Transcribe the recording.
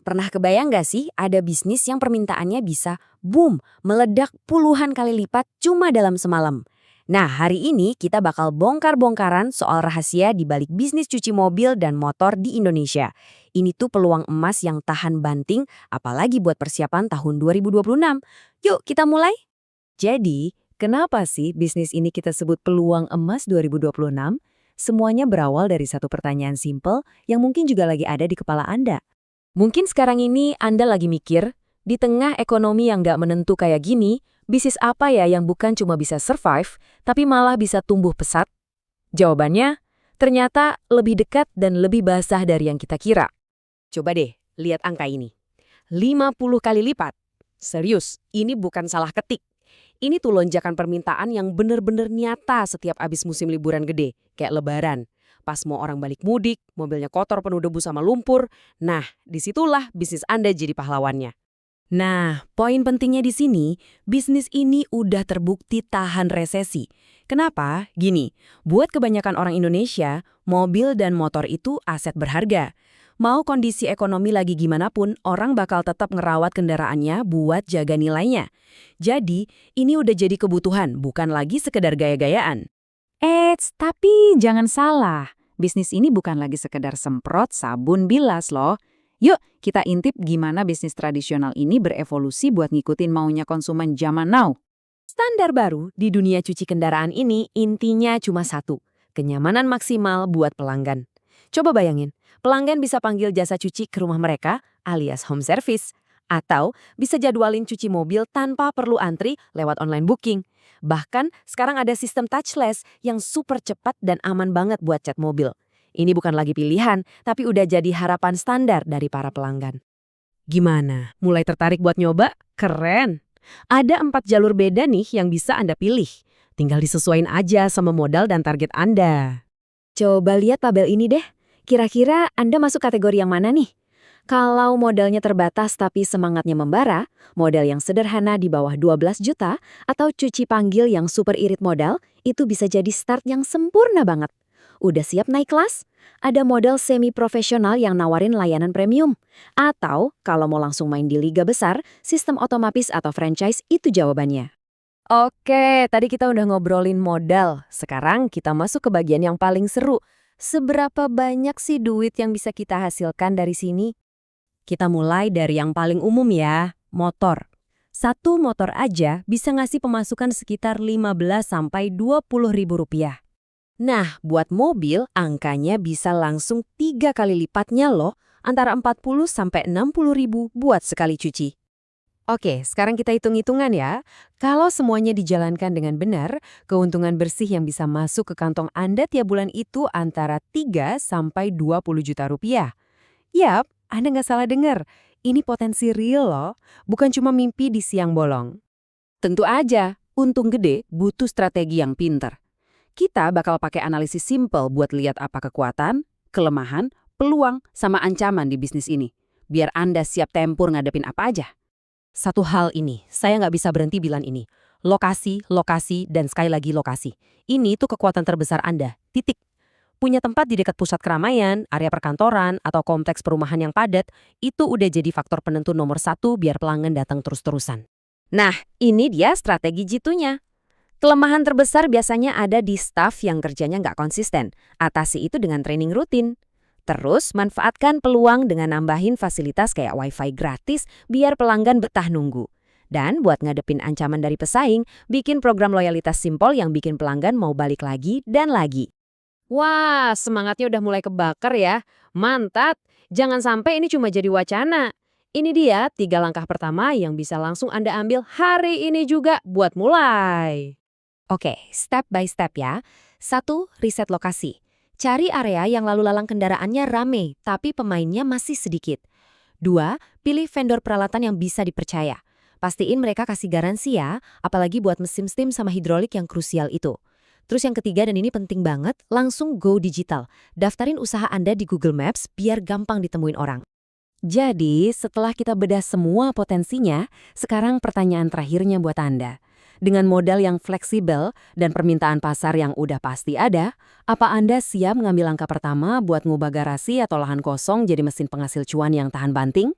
Pernah kebayang nggak sih ada bisnis yang permintaannya bisa boom, meledak puluhan kali lipat cuma dalam semalam? Nah, hari ini kita bakal bongkar-bongkaran soal rahasia di balik bisnis cuci mobil dan motor di Indonesia. Ini tuh peluang emas yang tahan banting, apalagi buat persiapan tahun 2026. Yuk kita mulai. Jadi, kenapa sih bisnis ini kita sebut peluang emas 2026? Semuanya berawal dari satu pertanyaan simpel yang mungkin juga lagi ada di kepala Anda. Mungkin sekarang ini Anda lagi mikir, di tengah ekonomi yang nggak menentu kayak gini, bisnis apa ya yang bukan cuma bisa survive, tapi malah bisa tumbuh pesat? Jawabannya, ternyata lebih dekat dan lebih basah dari yang kita kira. Coba deh, lihat angka ini. 50 kali lipat. Serius, ini bukan salah ketik. Ini tuh lonjakan permintaan yang bener-bener nyata setiap abis musim liburan gede, kayak lebaran. Pas mau orang balik mudik, mobilnya kotor penuh debu sama lumpur. Nah, disitulah bisnis Anda jadi pahlawannya. Nah, poin pentingnya di sini, bisnis ini udah terbukti tahan resesi. Kenapa? Gini, buat kebanyakan orang Indonesia, mobil dan motor itu aset berharga. Mau kondisi ekonomi lagi gimana pun, orang bakal tetap ngerawat kendaraannya buat jaga nilainya. Jadi, ini udah jadi kebutuhan, bukan lagi sekedar gaya-gayaan. Tapi jangan salah. Bisnis ini bukan lagi sekedar semprot sabun bilas loh. Yuk, kita intip gimana bisnis tradisional ini berevolusi buat ngikutin maunya konsumen zaman now. Standar baru di dunia cuci kendaraan ini intinya cuma satu, kenyamanan maksimal buat pelanggan. Coba bayangin, pelanggan bisa panggil jasa cuci ke rumah mereka alias home service, atau bisa jadwalin cuci mobil tanpa perlu antri lewat online booking. Bahkan sekarang ada sistem touchless yang super cepat dan aman banget buat cat mobil. Ini bukan lagi pilihan, tapi udah jadi harapan standar dari para pelanggan. Gimana? Mulai tertarik buat nyoba? Keren! Ada 4 jalur beda nih yang bisa Anda pilih. Tinggal disesuaiin aja sama modal dan target Anda. Coba lihat tabel ini deh. Kira-kira Anda masuk kategori yang mana nih? Kalau modalnya terbatas tapi semangatnya membara, model yang sederhana di bawah 12 juta, atau cuci panggil yang super irit modal, itu bisa jadi start yang sempurna banget. Udah siap naik kelas? Ada model semi-profesional yang nawarin layanan premium. Atau kalau mau langsung main di liga besar, sistem otomatis atau franchise itu jawabannya. Oke, tadi kita udah ngobrolin modal. Sekarang kita masuk ke bagian yang paling seru. Seberapa banyak sih duit yang bisa kita hasilkan dari sini? Kita mulai dari yang paling umum ya, motor. Satu motor aja bisa ngasih pemasukan sekitar 15–20 ribu rupiah. Nah, buat mobil, angkanya bisa langsung 3 kali lipatnya loh, antara 40–60 ribu buat sekali cuci. Oke, sekarang kita hitung-hitungan ya. Kalau semuanya dijalankan dengan benar, keuntungan bersih yang bisa masuk ke kantong Anda tiap bulan itu antara 3–20 juta rupiah. Yap, Anda nggak salah dengar. Ini potensi real loh, bukan cuma mimpi di siang bolong. Tentu aja, untung gede butuh strategi yang pinter. Kita bakal pakai analisis simple buat lihat apa kekuatan, kelemahan, peluang, sama ancaman di bisnis ini. Biar Anda siap tempur ngadepin apa aja. Satu hal ini, saya nggak bisa berhenti bilang ini. Lokasi, lokasi, dan sekali lagi lokasi. Ini tuh kekuatan terbesar Anda, titik. Punya tempat di dekat pusat keramaian, area perkantoran, atau kompleks perumahan yang padat, itu udah jadi faktor penentu nomor 1 biar pelanggan datang terus-terusan. Nah, ini dia strategi jitunya. Kelemahan terbesar biasanya ada di staf yang kerjanya nggak konsisten. Atasi itu dengan training rutin. Terus, manfaatkan peluang dengan nambahin fasilitas kayak wifi gratis biar pelanggan betah nunggu. Dan buat ngadepin ancaman dari pesaing, bikin program loyalitas simpel yang bikin pelanggan mau balik lagi dan lagi. Wah, semangatnya udah mulai kebakar ya. Mantap, jangan sampai ini cuma jadi wacana. Ini dia 3 langkah pertama yang bisa langsung Anda ambil hari ini juga buat mulai. Oke, step by step ya. 1. Riset lokasi. Cari area yang lalu lalang kendaraannya rame, tapi pemainnya masih sedikit. 2. Pilih vendor peralatan yang bisa dipercaya. Pastiin mereka kasih garansi ya, apalagi buat mesin steam sama hidrolik yang krusial itu. Terus yang ketiga, dan ini penting banget, langsung go digital. Daftarin usaha Anda di Google Maps biar gampang ditemuin orang. Jadi, setelah kita bedah semua potensinya, sekarang pertanyaan terakhirnya buat Anda. Dengan modal yang fleksibel dan permintaan pasar yang udah pasti ada, apa Anda siap mengambil langkah pertama buat ngubah garasi atau lahan kosong jadi mesin penghasil cuan yang tahan banting?